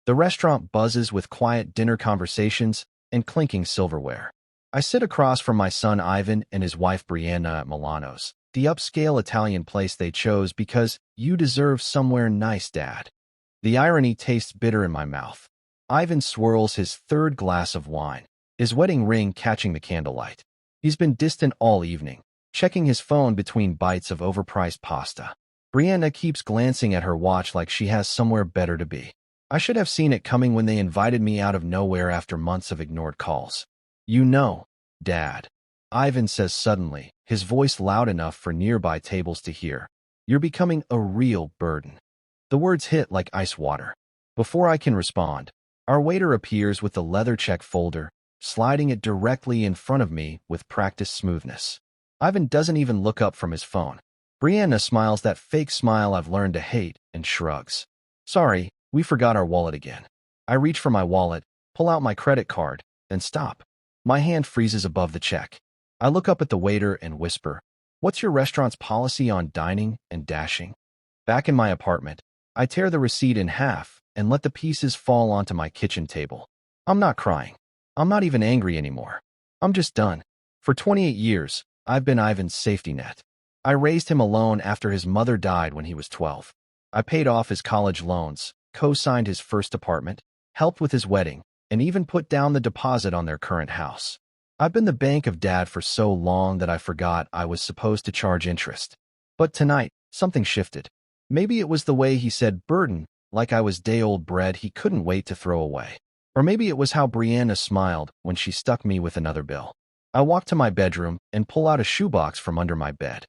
The restaurant buzzes with quiet dinner conversations and clinking silverware. I sit across from my son Ivan and his wife Brianna at Milano's, the upscale Italian place they chose because you deserve somewhere nice, Dad. The irony tastes bitter in my mouth. Ivan swirls his third glass of wine, his wedding ring catching the candlelight. He's been distant all evening, checking his phone between bites of overpriced pasta. Brianna keeps glancing at her watch like she has somewhere better to be. I should have seen it coming when they invited me out of nowhere after months of ignored calls. You know, Dad, Ivan says suddenly, his voice loud enough for nearby tables to hear. You're becoming a real burden. The words hit like ice water. Before I can respond, our waiter appears with the leather check folder, sliding it directly in front of me with practiced smoothness. Ivan doesn't even look up from his phone. Brianna smiles that fake smile I've learned to hate and shrugs. Sorry, we forgot our wallet again. I reach for my wallet, pull out my credit card, then stop. My hand freezes above the check. I look up at the waiter and whisper, "What's your restaurant's policy on dining and dashing?" Back in my apartment, I tear the receipt in half and let the pieces fall onto my kitchen table. I'm not crying. I'm not even angry anymore. I'm just done. For 28 years, I've been Ivan's safety net. I raised him alone after his mother died when he was 12. I paid off his college loans, co-signed his first apartment, helped with his wedding, and even put down the deposit on their current house. I've been the bank of Dad for so long that I forgot I was supposed to charge interest. But tonight, something shifted. Maybe it was the way he said burden, like I was day-old bread he couldn't wait to throw away. Or maybe it was how Brianna smiled when she stuck me with another bill. I walk to my bedroom and pull out a shoebox from under my bed.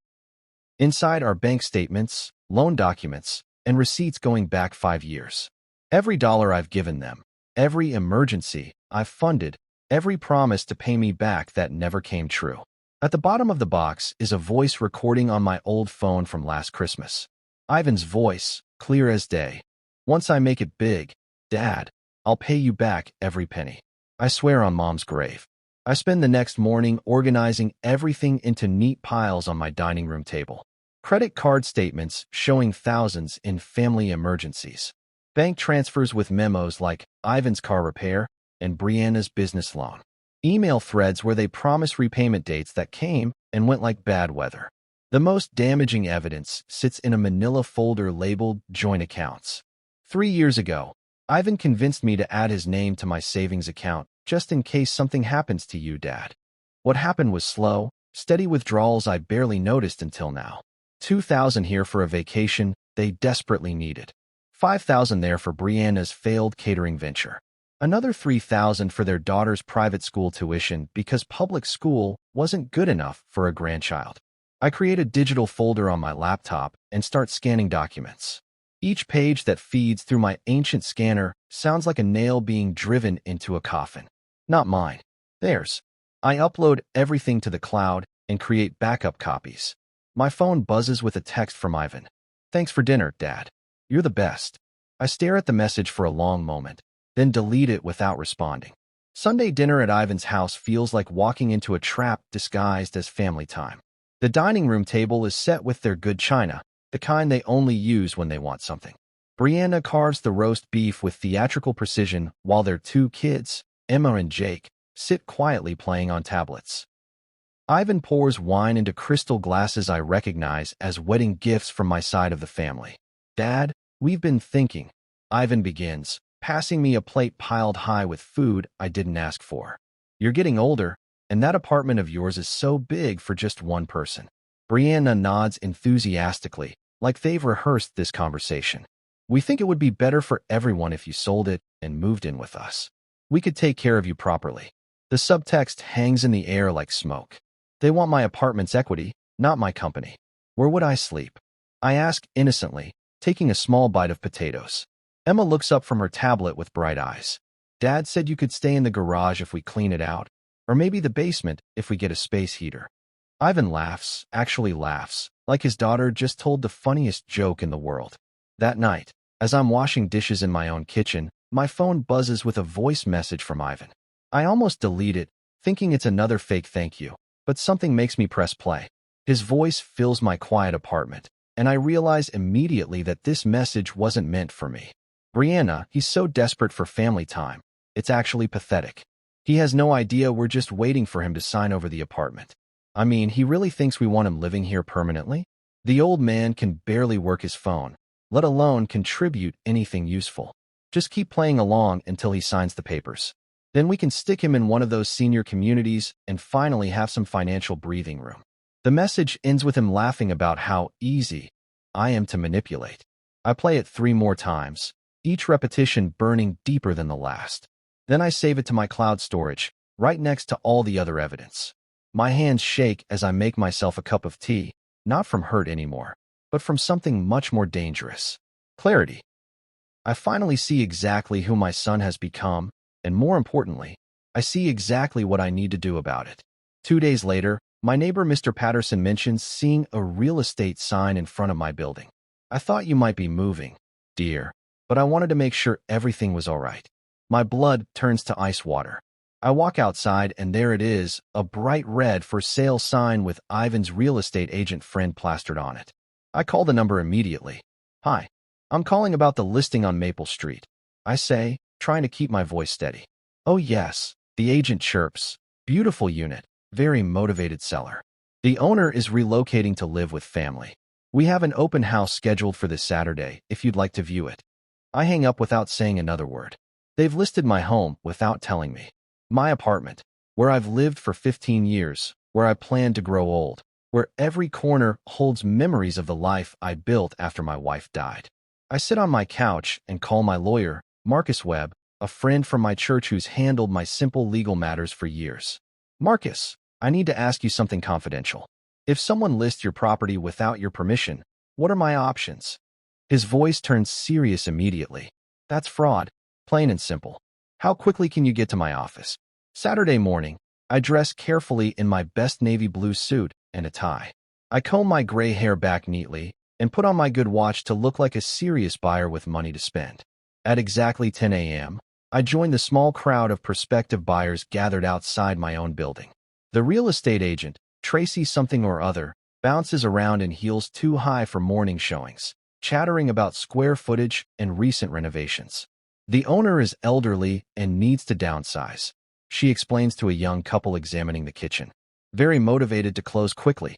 Inside are bank statements, loan documents, and receipts going back 5 years. Every dollar I've given them, every emergency I've funded, every promise to pay me back that never came true. At the bottom of the box is a voice recording on my old phone from last Christmas. Ivan's voice, clear as day. Once I make it big, Dad, I'll pay you back every penny. I swear on Mom's grave. I spend the next morning organizing everything into neat piles on my dining room table. Credit card statements showing thousands in family emergencies. Bank transfers with memos like Ivan's car repair and Brianna's business loan. Email threads where they promise repayment dates that came and went like bad weather. The most damaging evidence sits in a manila folder labeled Joint Accounts. 3 years ago, Ivan convinced me to add his name to my savings account just in case something happens to you, Dad. What happened was slow, steady withdrawals I barely noticed until now. $2,000 here for a vacation they desperately needed. $5,000 there for Brianna's failed catering venture. Another $3,000 for their daughter's private school tuition because public school wasn't good enough for a grandchild. I create a digital folder on my laptop and start scanning documents. Each page that feeds through my ancient scanner sounds like a nail being driven into a coffin. Not mine. Theirs. I upload everything to the cloud and create backup copies. My phone buzzes with a text from Ivan. "Thanks for dinner, Dad. You're the best." I stare at the message for a long moment, then delete it without responding. Sunday dinner at Ivan's house feels like walking into a trap disguised as family time. The dining room table is set with their good china, the kind they only use when they want something. Brianna carves the roast beef with theatrical precision while their 2 kids, Emma and Jake, sit quietly playing on tablets. Ivan pours wine into crystal glasses I recognize as wedding gifts from my side of the family. "Dad, we've been thinking," Ivan begins, passing me a plate piled high with food I didn't ask for. "You're getting older, and that apartment of yours is so big for just one person." Brianna nods enthusiastically, like they've rehearsed this conversation. "We think it would be better for everyone if you sold it and moved in with us. We could take care of you properly." The subtext hangs in the air like smoke. They want my apartment's equity, not my company. Where would I sleep? I ask innocently, taking a small bite of potatoes. Emma looks up from her tablet with bright eyes. "Dad said you could stay in the garage if we clean it out, or maybe the basement if we get a space heater." Ivan laughs, actually laughs, like his daughter just told the funniest joke in the world. That night, as I'm washing dishes in my own kitchen, my phone buzzes with a voice message from Ivan. I almost delete it, thinking it's another fake thank you, but something makes me press play. His voice fills my quiet apartment, and I realize immediately that this message wasn't meant for me. Brianna, he's so desperate for family time. It's actually pathetic. He has no idea we're just waiting for him to sign over the apartment. I mean, he really thinks we want him living here permanently? The old man can barely work his phone, let alone contribute anything useful. Just keep playing along until he signs the papers. Then we can stick him in one of those senior communities and finally have some financial breathing room. The message ends with him laughing about how easy I am to manipulate. I play it 3 more times, each repetition burning deeper than the last. Then I save it to my cloud storage, right next to all the other evidence. My hands shake as I make myself a cup of tea, not from hurt anymore, but from something much more dangerous. Clarity. I finally see exactly who my son has become, and more importantly, I see exactly what I need to do about it. 2 days later, my neighbor Mr. Patterson mentions seeing a real estate sign in front of my building. I thought you might be moving, dear, but I wanted to make sure everything was all right. My blood turns to ice water. I walk outside and there it is, a bright red for sale sign with Ivan's real estate agent friend plastered on it. I call the number immediately. Hi, I'm calling about the listing on Maple Street, I say, trying to keep my voice steady. Oh yes, the agent chirps. Beautiful unit, very motivated seller. The owner is relocating to live with family. We have an open house scheduled for this Saturday if you'd like to view it. I hang up without saying another word. They've listed my home without telling me. My apartment, where I've lived for 15 years, where I plan to grow old, where every corner holds memories of the life I built after my wife died. I sit on my couch and call my lawyer, Marcus Webb, a friend from my church who's handled my simple legal matters for years. Marcus, I need to ask you something confidential. If someone lists your property without your permission, what are my options? His voice turns serious immediately. That's fraud, plain and simple. How quickly can you get to my office? Saturday morning, I dress carefully in my best navy blue suit and a tie. I comb my gray hair back neatly and put on my good watch to look like a serious buyer with money to spend. At exactly 10 a.m., I join the small crowd of prospective buyers gathered outside my own building. The real estate agent, Tracy something or other, bounces around in heels too high for morning showings, chattering about square footage and recent renovations. The owner is elderly and needs to downsize, she explains to a young couple examining the kitchen, very motivated to close quickly.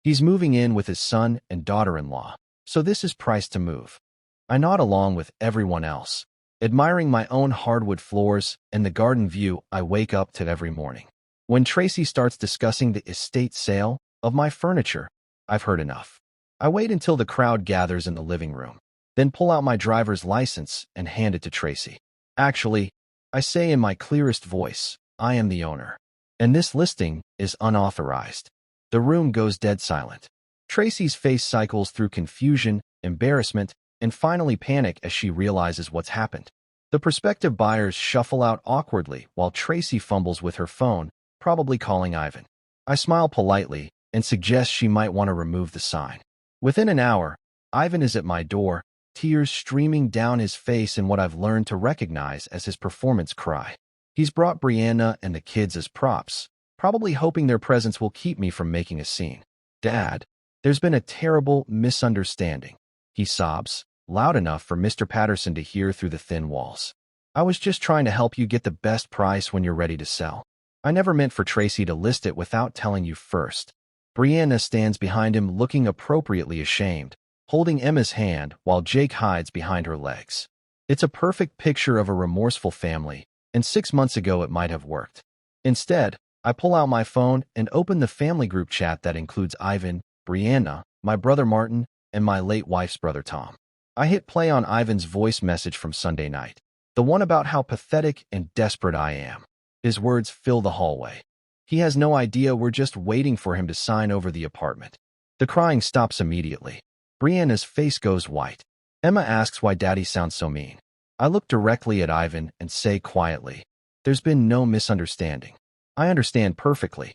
He's moving in with his son and daughter-in-law, so this is priced to move. I nod along with everyone else, admiring my own hardwood floors and the garden view I wake up to every morning. When Tracy starts discussing the estate sale of my furniture, I've heard enough. I wait until the crowd gathers in the living room, then pull out my driver's license and hand it to Tracy. Actually, I say in my clearest voice, I am the owner, and this listing is unauthorized. The room goes dead silent. Tracy's face cycles through confusion, embarrassment, and finally panic as she realizes what's happened. The prospective buyers shuffle out awkwardly while Tracy fumbles with her phone, probably calling Ivan. I smile politely and suggest she might want to remove the sign. Within an hour, Ivan is at my door, tears streaming down his face in what I've learned to recognize as his performance cry. He's brought Brianna and the kids as props, probably hoping their presence will keep me from making a scene. Dad, there's been a terrible misunderstanding, he sobs, loud enough for Mr. Patterson to hear through the thin walls. I was just trying to help you get the best price when you're ready to sell. I never meant for Tracy to list it without telling you first. Brianna stands behind him looking appropriately ashamed, holding Emma's hand while Jake hides behind her legs. It's a perfect picture of a remorseful family, and 6 months ago it might have worked. Instead, I pull out my phone and open the family group chat that includes Ivan, Brianna, my brother Martin, and my late wife's brother Tom. I hit play on Ivan's voice message from Sunday night, the one about how pathetic and desperate I am. His words fill the hallway. He has no idea we're just waiting for him to sign over the apartment. The crying stops immediately. Brianna's face goes white. Emma asks why Daddy sounds so mean. I look directly at Ivan and say quietly, "There's been no misunderstanding. I understand perfectly."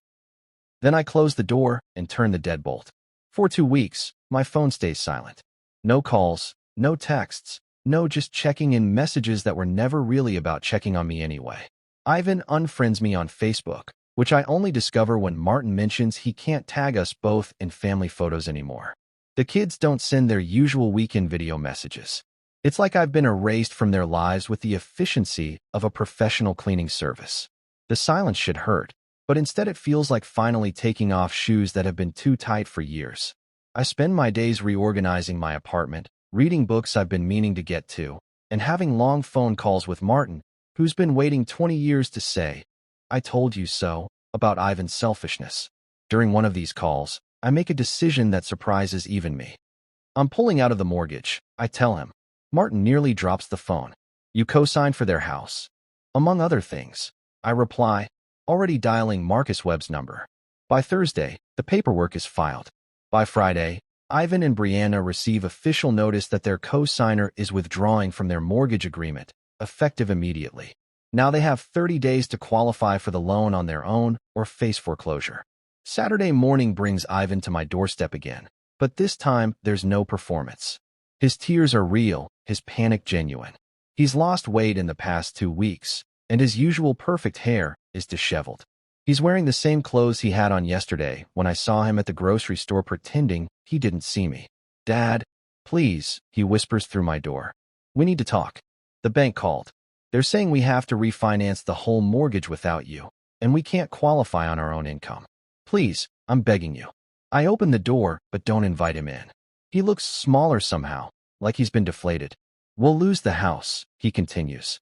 Then I close the door and turn the deadbolt. For 2 weeks, my phone stays silent. No calls, no texts, no just checking in messages that were never really about checking on me anyway. Ivan unfriends me on Facebook, which I only discover when Martin mentions he can't tag us both in family photos anymore. The kids don't send their usual weekend video messages. It's like I've been erased from their lives with the efficiency of a professional cleaning service. The silence should hurt, but instead it feels like finally taking off shoes that have been too tight for years. I spend my days reorganizing my apartment, reading books I've been meaning to get to, and having long phone calls with Martin, who's been waiting 20 years to say, "I told you so," about Ivan's selfishness. During one of these calls, I make a decision that surprises even me. I'm pulling out of the mortgage, I tell him. Martin nearly drops the phone. "You co-signed for their house." "Among other things," I reply, already dialing Marcus Webb's number. By Thursday, the paperwork is filed. By Friday, Ivan and Brianna receive official notice that their co-signer is withdrawing from their mortgage agreement, effective immediately. Now they have 30 days to qualify for the loan on their own or face foreclosure. Saturday morning brings Ivan to my doorstep again, but this time there's no performance. His tears are real, his panic genuine. He's lost weight in the past 2 weeks, and his usual perfect hair is disheveled. He's wearing the same clothes he had on yesterday when I saw him at the grocery store pretending he didn't see me. "Dad, please," he whispers through my door. "We need to talk. The bank called. They're saying we have to refinance the whole mortgage without you, and we can't qualify on our own income. Please, I'm begging you." I open the door, but don't invite him in. He looks smaller somehow, like he's been deflated. "We'll lose the house," he continues.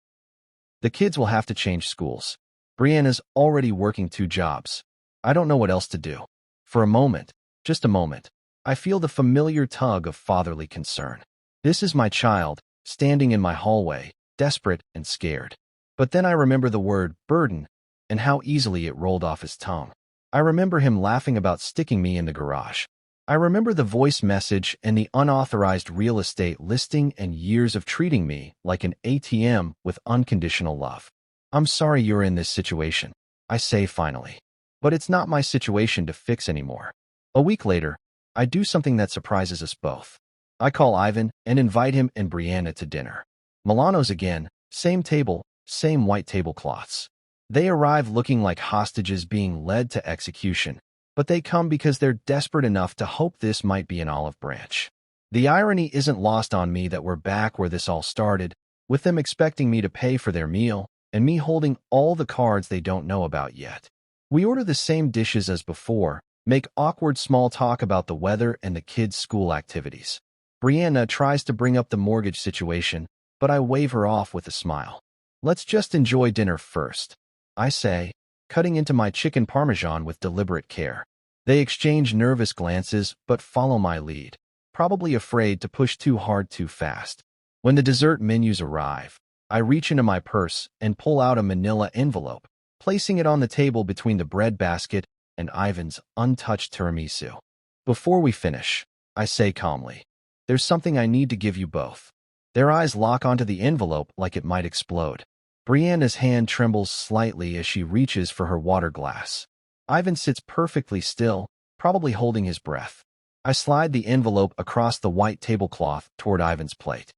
"The kids will have to change schools. Brianna's already working 2 jobs. I don't know what else to do." For a moment, just a moment, I feel the familiar tug of fatherly concern. This is my child, standing in my hallway, desperate and scared. But then I remember the word burden and how easily it rolled off his tongue. I remember him laughing about sticking me in the garage. I remember the voice message and the unauthorized real estate listing and years of treating me like an ATM with unconditional love. "I'm sorry you're in this situation," I say finally. But it's not my situation to fix anymore. A week later, I do something that surprises us both. I call Ivan and invite him and Brianna to dinner. Milano's again, same table, same white tablecloths. They arrive looking like hostages being led to execution, but they come because they're desperate enough to hope this might be an olive branch. The irony isn't lost on me that we're back where this all started, with them expecting me to pay for their meal, and me holding all the cards they don't know about yet. We order the same dishes as before, make awkward small talk about the weather and the kids' school activities. Brianna tries to bring up the mortgage situation, but I wave her off with a smile. "Let's just enjoy dinner first," I say, cutting into my chicken parmesan with deliberate care. They exchange nervous glances but follow my lead, probably afraid to push too hard too fast. When the dessert menus arrive, I reach into my purse and pull out a manila envelope, placing it on the table between the bread basket and Ivan's untouched tiramisu. "Before we finish," I say calmly, "there's something I need to give you both." Their eyes lock onto the envelope like it might explode. Brianna's hand trembles slightly as she reaches for her water glass. Ivan sits perfectly still, probably holding his breath. I slide the envelope across the white tablecloth toward Ivan's plate.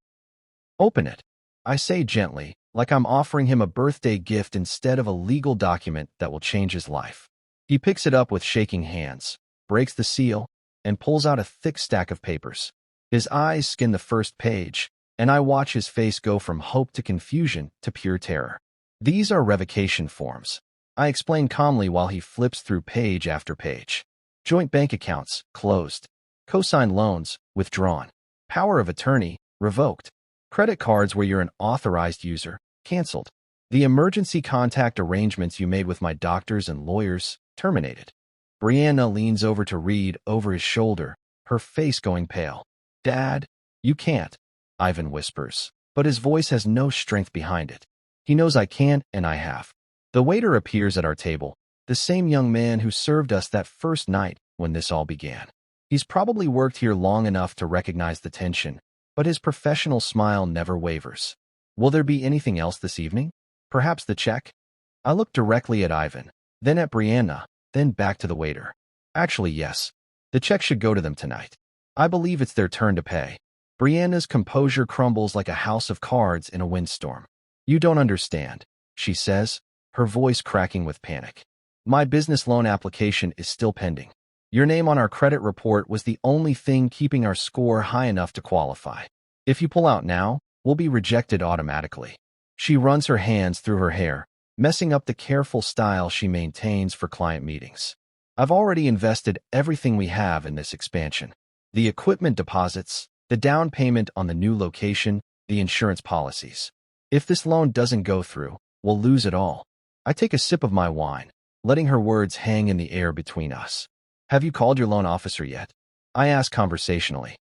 "Open it," I say gently, like I'm offering him a birthday gift instead of a legal document that will change his life. He picks it up with shaking hands, breaks the seal, and pulls out a thick stack of papers. His eyes skim the first page, and I watch his face go from hope to confusion to pure terror. "These are revocation forms," I explain calmly while he flips through page after page. "Joint bank accounts, closed. Cosigned loans, withdrawn. Power of attorney, revoked. Credit cards where you're an authorized user, canceled. The emergency contact arrangements you made with my doctors and lawyers, terminated." Brianna leans over to read over his shoulder, her face going pale. "Dad, you can't," Ivan whispers, but his voice has no strength behind it. He knows I can, and I have. The waiter appears at our table, the same young man who served us that first night when this all began. He's probably worked here long enough to recognize the tension, but his professional smile never wavers. "Will there be anything else this evening? Perhaps the check?" I look directly at Ivan, then at Brianna, then back to the waiter. "Actually, yes. The check should go to them tonight. I believe it's their turn to pay." Brianna's composure crumbles like a house of cards in a windstorm. "You don't understand," she says, her voice cracking with panic. "My business loan application is still pending. Your name on our credit report was the only thing keeping our score high enough to qualify. If you pull out now, will be rejected automatically. She runs her hands through her hair, messing up the careful style she maintains for client meetings. I've already invested everything we have in this expansion. The equipment deposits, the down payment on the new location, the insurance policies. If this loan doesn't go through, we'll lose it all. I take a sip of my wine, letting her words hang in the air between us. Have you called your loan officer yet? I ask conversationally.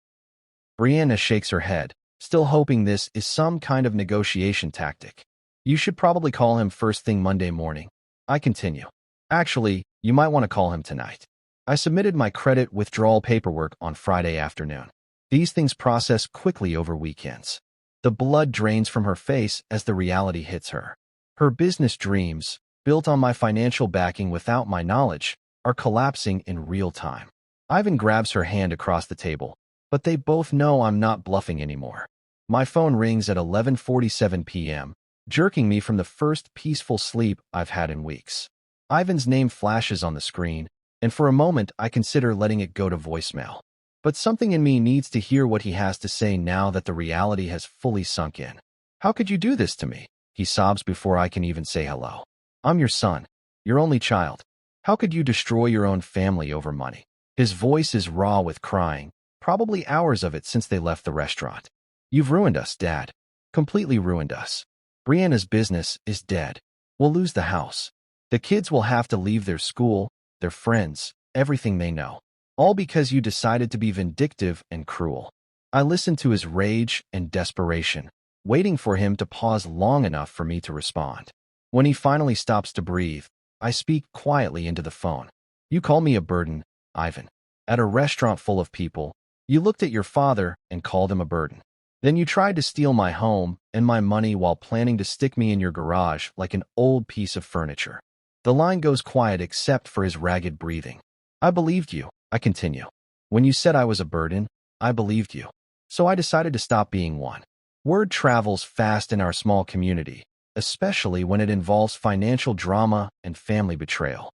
Brianna shakes her head, still hoping this is some kind of negotiation tactic. You should probably call him first thing Monday morning. I continue. Actually, you might want to call him tonight. I submitted my credit withdrawal paperwork on Friday afternoon. These things process quickly over weekends. The blood drains from her face as the reality hits her. Her business dreams, built on my financial backing without my knowledge, are collapsing in real time. Ivan grabs her hand across the table, but they both know I'm not bluffing anymore. My phone rings at 11:47 p.m., jerking me from the first peaceful sleep I've had in weeks. Ivan's name flashes on the screen, and for a moment I consider letting it go to voicemail. But something in me needs to hear what he has to say now that the reality has fully sunk in. How could you do this to me? He sobs before I can even say hello. I'm your son, your only child. How could you destroy your own family over money? His voice is raw with crying, probably hours of it since they left the restaurant. You've ruined us, Dad. Completely ruined us. Brianna's business is dead. We'll lose the house. The kids will have to leave their school, their friends, everything they know. All because you decided to be vindictive and cruel. I listened to his rage and desperation, waiting for him to pause long enough for me to respond. When he finally stops to breathe, I speak quietly into the phone. You call me a burden, Ivan. At a restaurant full of people, you looked at your father and called him a burden. Then you tried to steal my home and my money while planning to stick me in your garage like an old piece of furniture. The line goes quiet except for his ragged breathing. I believed you, I continue. When you said I was a burden, I believed you. So I decided to stop being one. Word travels fast in our small community, especially when it involves financial drama and family betrayal.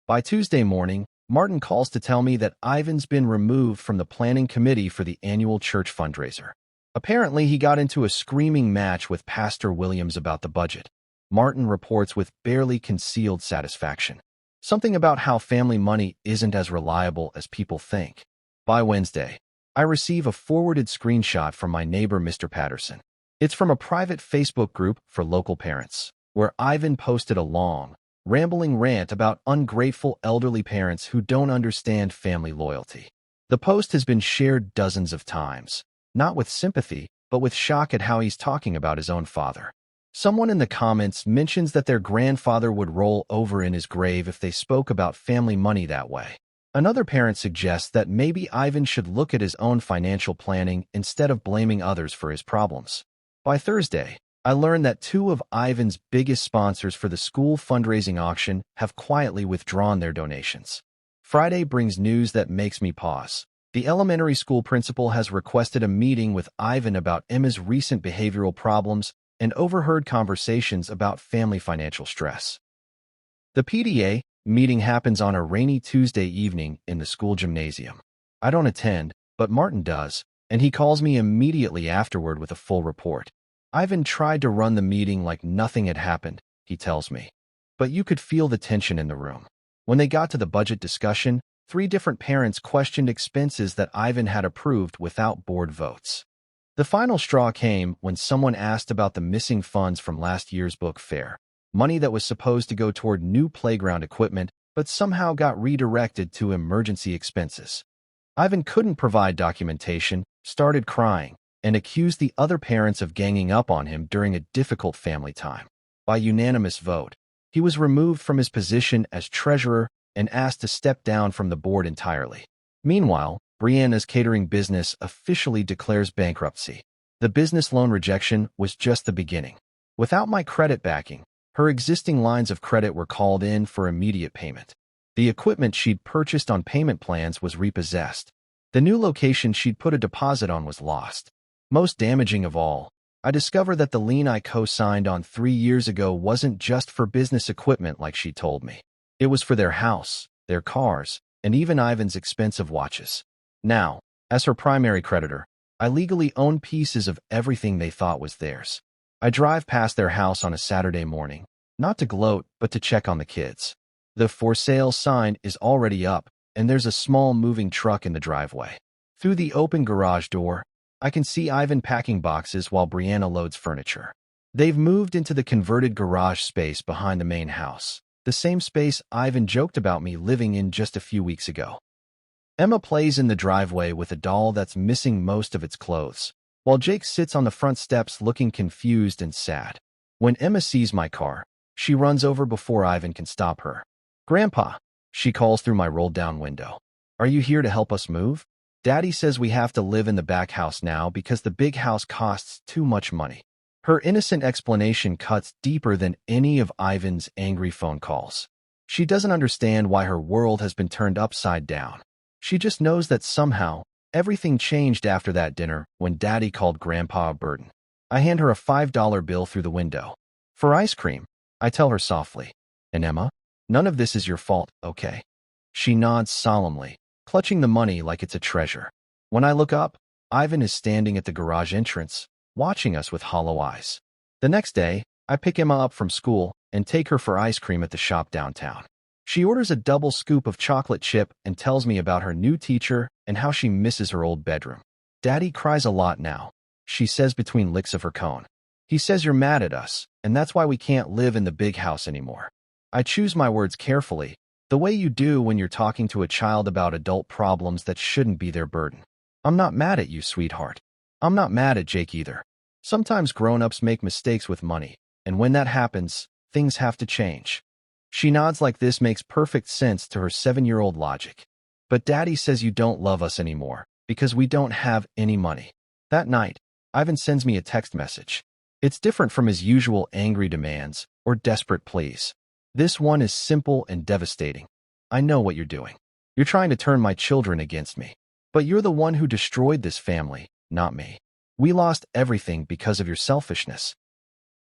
By Tuesday morning, Martin calls to tell me that Ivan's been removed from the planning committee for the annual church fundraiser. Apparently, he got into a screaming match with Pastor Williams about the budget. Martin reports with barely concealed satisfaction. Something about how family money isn't as reliable as people think. By Wednesday, I receive a forwarded screenshot from my neighbor, Mr. Patterson. It's from a private Facebook group for local parents, where Ivan posted a long, rambling rant about ungrateful elderly parents who don't understand family loyalty. The post has been shared dozens of times, not with sympathy, but with shock at how he's talking about his own father. Someone in the comments mentions that their grandfather would roll over in his grave if they spoke about family money that way. Another parent suggests that maybe Ivan should look at his own financial planning instead of blaming others for his problems. By Thursday, I learned that two of Ivan's biggest sponsors for the school fundraising auction have quietly withdrawn their donations. Friday brings news that makes me pause. The elementary school principal has requested a meeting with Ivan about Emma's recent behavioral problems and overheard conversations about family financial stress. The PTA meeting happens on a rainy Tuesday evening in the school gymnasium. I don't attend, but Martin does, and he calls me immediately afterward with a full report. Ivan tried to run the meeting like nothing had happened, he tells me. But you could feel the tension in the room. When they got to the budget discussion, 3 different parents questioned expenses that Ivan had approved without board votes. The final straw came when someone asked about the missing funds from last year's book fair, money that was supposed to go toward new playground equipment but somehow got redirected to emergency expenses. Ivan couldn't provide documentation, started crying, and accused the other parents of ganging up on him during a difficult family time. By unanimous vote, he was removed from his position as treasurer and asked to step down from the board entirely. Meanwhile, Brianna's catering business officially declares bankruptcy. The business loan rejection was just the beginning. Without my credit backing, her existing lines of credit were called in for immediate payment. The equipment she'd purchased on payment plans was repossessed. The new location she'd put a deposit on was lost. Most damaging of all, I discovered that the lien I co-signed on 3 years ago wasn't just for business equipment like she told me. It was for their house, their cars, and even Ivan's expensive watches. Now, as her primary creditor, I legally own pieces of everything they thought was theirs. I drive past their house on a Saturday morning, not to gloat, but to check on the kids. The for sale sign is already up, and there's a small moving truck in the driveway. Through the open garage door, I can see Ivan packing boxes while Brianna loads furniture. They've moved into the converted garage space behind the main house, the same space Ivan joked about me living in just a few weeks ago. Emma plays in the driveway with a doll that's missing most of its clothes, while Jake sits on the front steps looking confused and sad. When Emma sees my car, she runs over before Ivan can stop her. "Grandpa," she calls through my rolled-down window. "Are you here to help us move? Daddy says we have to live in the back house now because the big house costs too much money." Her innocent explanation cuts deeper than any of Ivan's angry phone calls. She doesn't understand why her world has been turned upside down. She just knows that somehow, everything changed after that dinner when Daddy called Grandpa a burden. I hand her a $5 bill through the window. "For ice cream," I tell her softly. "And Emma, none of this is your fault, okay?" She nods solemnly, clutching the money like it's a treasure. When I look up, Ivan is standing at the garage entrance, watching us with hollow eyes. The next day, I pick Emma up from school and take her for ice cream at the shop downtown. She orders a double scoop of chocolate chip and tells me about her new teacher and how she misses her old bedroom. "Daddy cries a lot now," she says between licks of her cone. "He says you're mad at us, and that's why we can't live in the big house anymore." I choose my words carefully, the way you do when you're talking to a child about adult problems that shouldn't be their burden. "I'm not mad at you, sweetheart. I'm not mad at Jake either. Sometimes grown-ups make mistakes with money, and when that happens, things have to change." She nods like this makes perfect sense to her 7-year-old logic. "But Daddy says you don't love us anymore because we don't have any money." That night, Ivan sends me a text message. It's different from his usual angry demands or desperate pleas. This one is simple and devastating. "I know what you're doing. You're trying to turn my children against me. But you're the one who destroyed this family, not me. We lost everything because of your selfishness.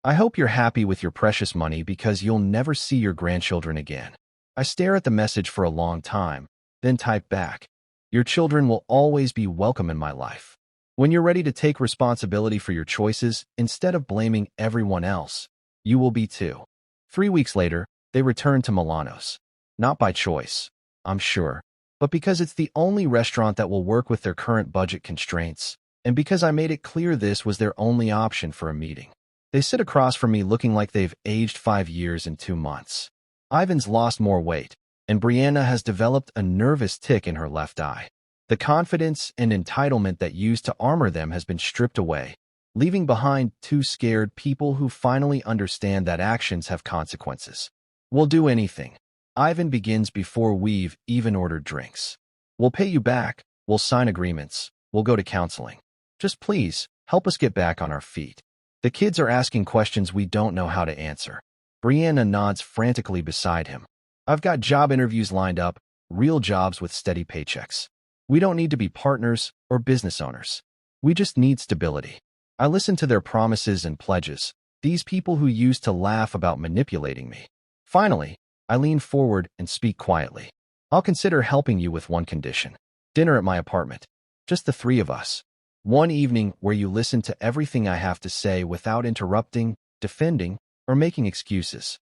I hope you're happy with your precious money because you'll never see your grandchildren again." I stare at the message for a long time, then type back, "Your children will always be welcome in my life. When you're ready to take responsibility for your choices instead of blaming everyone else, you will be too." 3 weeks later, they return to Milano's. Not by choice, I'm sure, but because it's the only restaurant that will work with their current budget constraints, and because I made it clear this was their only option for a meeting. They sit across from me looking like they've aged 5 years in 2 months. Ivan's lost more weight, and Brianna has developed a nervous tic in her left eye. The confidence and entitlement that used to armor them has been stripped away, leaving behind 2 scared people who finally understand that actions have consequences. "We'll do anything." Ivan begins before we've even ordered drinks. "We'll pay you back, we'll sign agreements, we'll go to counseling. Just please, help us get back on our feet." The kids are asking questions we don't know how to answer. Brianna nods frantically beside him. "I've got job interviews lined up, real jobs with steady paychecks. We don't need to be partners or business owners. We just need stability." I listen to their promises and pledges, these people who used to laugh about manipulating me. Finally, I lean forward and speak quietly. "I'll consider helping you with one condition. Dinner at my apartment. Just the 3 of us. One evening where you listen to everything I have to say without interrupting, defending, or making excuses."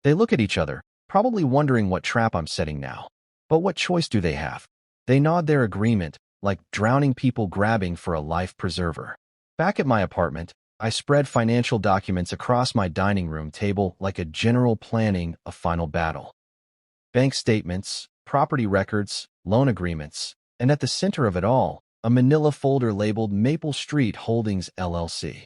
They look at each other, probably wondering what trap I'm setting now. But what choice do they have? They nod their agreement, like drowning people grabbing for a life preserver. Back at my apartment, I spread financial documents across my dining room table like a general planning a final battle. Bank statements, property records, loan agreements, and at the center of it all, a manila folder labeled Maple Street Holdings LLC.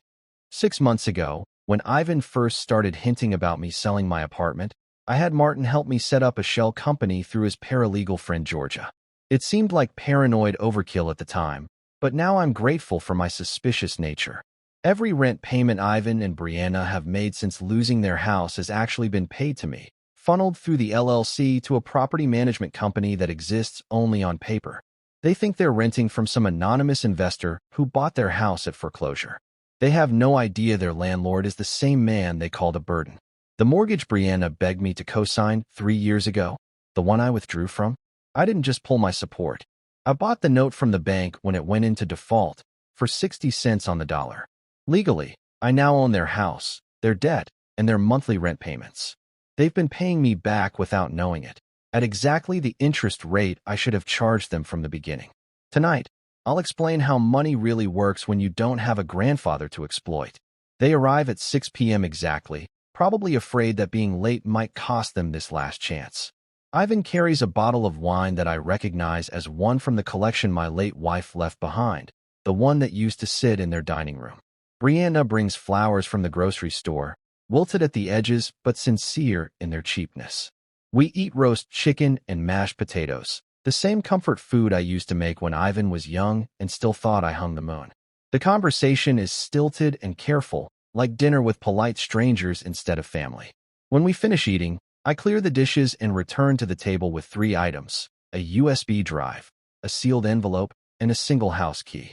6 months ago, when Ivan first started hinting about me selling my apartment, I had Martin help me set up a shell company through his paralegal friend Georgia. It seemed like paranoid overkill at the time, but now I'm grateful for my suspicious nature. Every rent payment Ivan and Brianna have made since losing their house has actually been paid to me, funneled through the LLC to a property management company that exists only on paper. They think they're renting from some anonymous investor who bought their house at foreclosure. They have no idea their landlord is the same man they called a burden. The mortgage Brianna begged me to co-sign 3 years ago, the one I withdrew from, I didn't just pull my support. I bought the note from the bank when it went into default, for 60 cents on the dollar. Legally, I now own their house, their debt, and their monthly rent payments. They've been paying me back without knowing it, at exactly the interest rate I should have charged them from the beginning. Tonight, I'll explain how money really works when you don't have a grandfather to exploit. They arrive at 6 p.m. exactly, probably afraid that being late might cost them this last chance. Ivan carries a bottle of wine that I recognize as one from the collection my late wife left behind, the one that used to sit in their dining room. Brianna brings flowers from the grocery store, wilted at the edges but sincere in their cheapness. We eat roast chicken and mashed potatoes, the same comfort food I used to make when Ivan was young and still thought I hung the moon. The conversation is stilted and careful, like dinner with polite strangers instead of family. When we finish eating, I clear the dishes and return to the table with 3 items: a USB drive, a sealed envelope, and a single house key.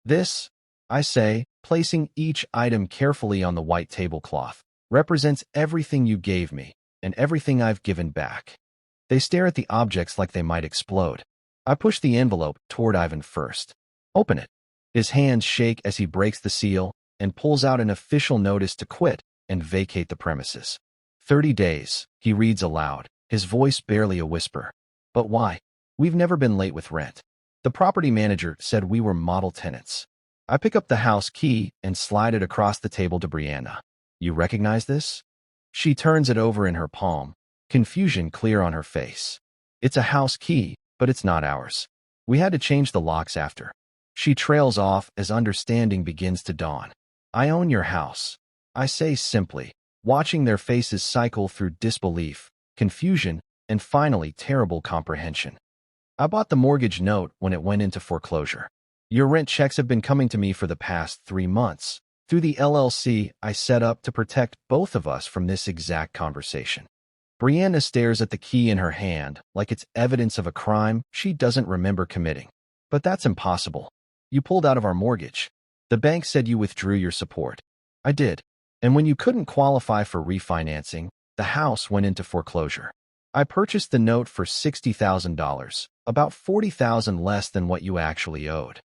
This, I say, placing each item carefully on the white tablecloth, represents everything you gave me and everything I've given back. They stare at the objects like they might explode. I push the envelope toward Ivan first. Open it. His hands shake as he breaks the seal and pulls out an official notice to quit and vacate the premises. 30 days, he reads aloud, his voice barely a whisper. But why? We've never been late with rent. The property manager said we were model tenants. I pick up the house key and slide it across the table to Brianna. You recognize this? She turns it over in her palm, confusion clear on her face. It's a house key, but it's not ours. We had to change the locks after. She trails off as understanding begins to dawn. I own your house, I say simply, watching their faces cycle through disbelief, confusion, and finally terrible comprehension. I bought the mortgage note when it went into foreclosure. Your rent checks have been coming to me for the past 3 months, through the LLC I set up to protect both of us from this exact conversation. Brianna stares at the key in her hand like it's evidence of a crime she doesn't remember committing. But that's impossible. You pulled out of our mortgage. The bank said you withdrew your support. I did. And when you couldn't qualify for refinancing, the house went into foreclosure. I purchased the note for $60,000, about $40,000 less than what you actually owed.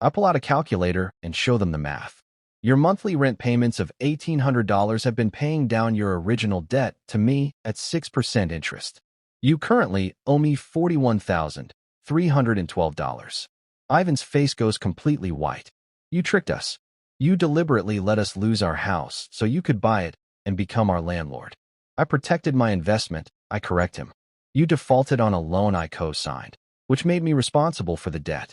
I pull out a calculator and show them the math. Your monthly rent payments of $1,800 have been paying down your original debt to me at 6% interest. You currently owe me $41,312. Ivan's face goes completely white. You tricked us. You deliberately let us lose our house so you could buy it and become our landlord. I protected my investment, I correct him. You defaulted on a loan I co-signed, which made me responsible for the debt.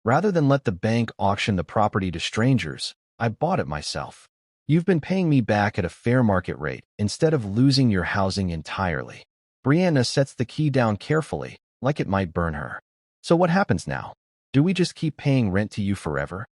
Rather than let the bank auction the property to strangers, I bought it myself. You've been paying me back at a fair market rate instead of losing your housing entirely. Brianna sets the key down carefully, like it might burn her. So what happens now? Do we just keep paying rent to you forever?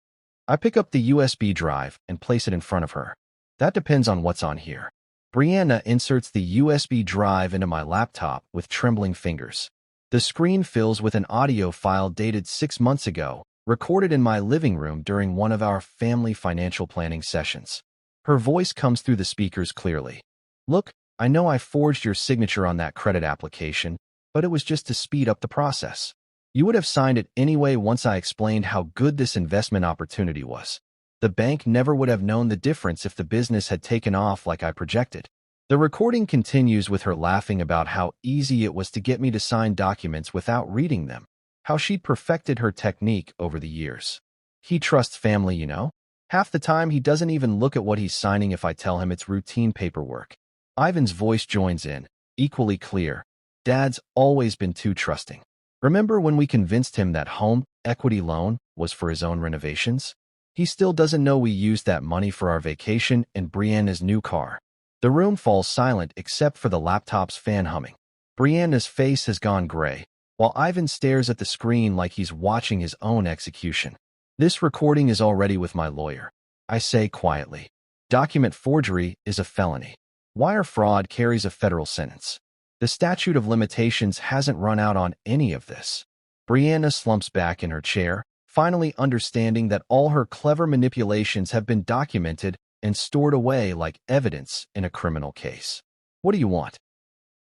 I pick up the USB drive and place it in front of her. That depends on what's on here. Brianna inserts the USB drive into my laptop with trembling fingers. The screen fills with an audio file dated 6 months ago, recorded in my living room during one of our family financial planning sessions. Her voice comes through the speakers clearly. Look, I know I forged your signature on that credit application, but it was just to speed up the process. You would have signed it anyway once I explained how good this investment opportunity was. The bank never would have known the difference if the business had taken off like I projected. The recording continues with her laughing about how easy it was to get me to sign documents without reading them, how she'd perfected her technique over the years. He trusts family, you know? Half the time he doesn't even look at what he's signing if I tell him it's routine paperwork. Ivan's voice joins in, equally clear. Dad's always been too trusting. Remember when we convinced him that home equity loan was for his own renovations? He still doesn't know we used that money for our vacation and Brianna's new car. The room falls silent except for the laptop's fan humming. Brianna's face has gone gray, while Ivan stares at the screen like he's watching his own execution. This recording is already with my lawyer. I say quietly. Document forgery is a felony. Wire fraud carries a federal sentence. The statute of limitations hasn't run out on any of this. Brianna slumps back in her chair, finally understanding that all her clever manipulations have been documented and stored away like evidence in a criminal case. What do you want?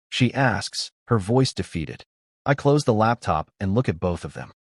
She asks, her voice defeated. I close the laptop and look at both of them.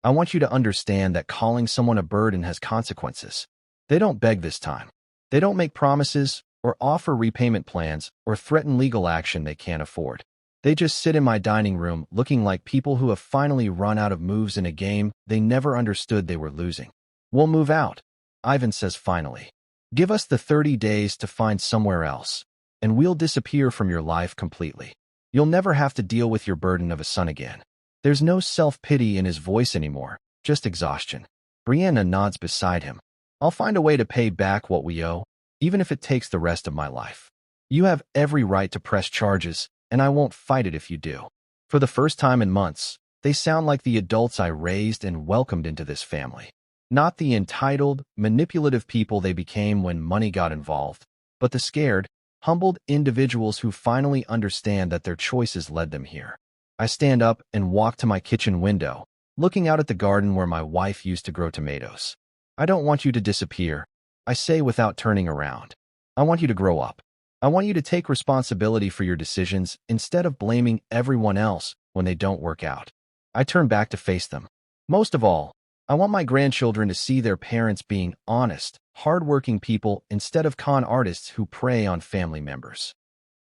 I want you to understand that calling someone a burden has consequences. They don't beg this time. They don't make promises or offer repayment plans or threaten legal action they can't afford. They just sit in my dining room looking like people who have finally run out of moves in a game they never understood they were losing. We'll move out, Ivan says finally. Give us the 30 days to find somewhere else, and we'll disappear from your life completely. You'll never have to deal with your burden of a son again. There's no self-pity in his voice anymore, just exhaustion. Brianna nods beside him. I'll find a way to pay back what we owe, even if it takes the rest of my life. You have every right to press charges, and I won't fight it if you do. For the first time in months, they sound like the adults I raised and welcomed into this family. Not the entitled, manipulative people they became when money got involved, but the scared, humbled individuals who finally understand that their choices led them here. I stand up and walk to my kitchen window, looking out at the garden where my wife used to grow tomatoes. I don't want you to disappear, I say without turning around. I want you to grow up. I want you to take responsibility for your decisions instead of blaming everyone else when they don't work out. I turn back to face them. Most of all, I want my grandchildren to see their parents being honest, hardworking people instead of con artists who prey on family members.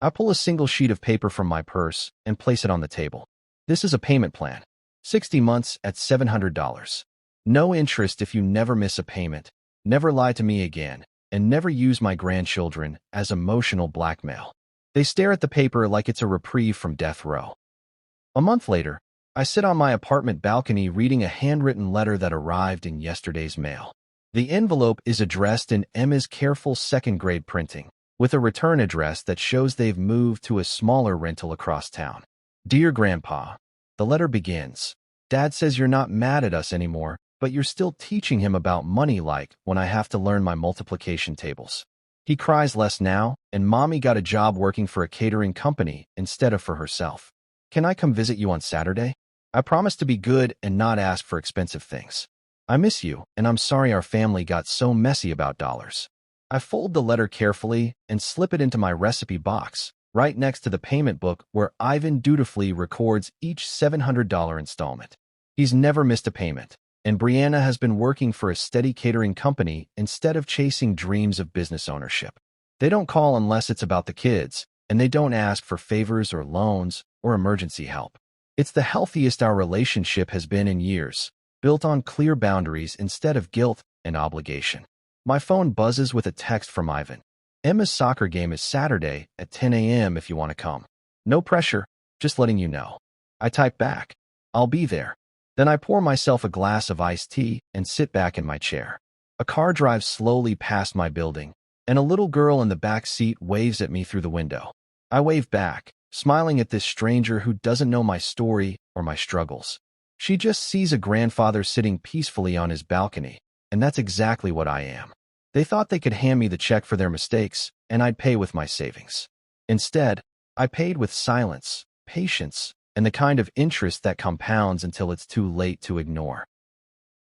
I pull a single sheet of paper from my purse and place it on the table. This is a payment plan. 60 months at $700. No interest if you never miss a payment, never lie to me again, and never use my grandchildren as emotional blackmail. They stare at the paper like it's a reprieve from death row. A month later, I sit on my apartment balcony reading a handwritten letter that arrived in yesterday's mail. The envelope is addressed in Emma's careful second-grade printing, with a return address that shows they've moved to a smaller rental across town. Dear Grandpa, the letter begins. Dad says you're not mad at us anymore, but you're still teaching him about money like when I have to learn my multiplication tables. He cries less now, and Mommy got a job working for a catering company instead of for herself. Can I come visit you on Saturday? I promise to be good and not ask for expensive things. I miss you, and I'm sorry our family got so messy about dollars. I fold the letter carefully and slip it into my recipe box, right next to the payment book where Ivan dutifully records each $700 installment. He's never missed a payment, and Brianna has been working for a steady catering company instead of chasing dreams of business ownership. They don't call unless it's about the kids, and they don't ask for favors or loans or emergency help. It's the healthiest our relationship has been in years, built on clear boundaries instead of guilt and obligation. My phone buzzes with a text from Ivan. Emma's soccer game is Saturday at 10 a.m. if you want to come. No pressure, just letting you know. I type back, I'll be there. Then I pour myself a glass of iced tea and sit back in my chair. A car drives slowly past my building, and a little girl in the back seat waves at me through the window. I wave back, smiling at this stranger who doesn't know my story or my struggles. She just sees a grandfather sitting peacefully on his balcony, and that's exactly what I am. They thought they could hand me the check for their mistakes, and I'd pay with my savings. Instead, I paid with silence, patience, and the kind of interest that compounds until it's too late to ignore.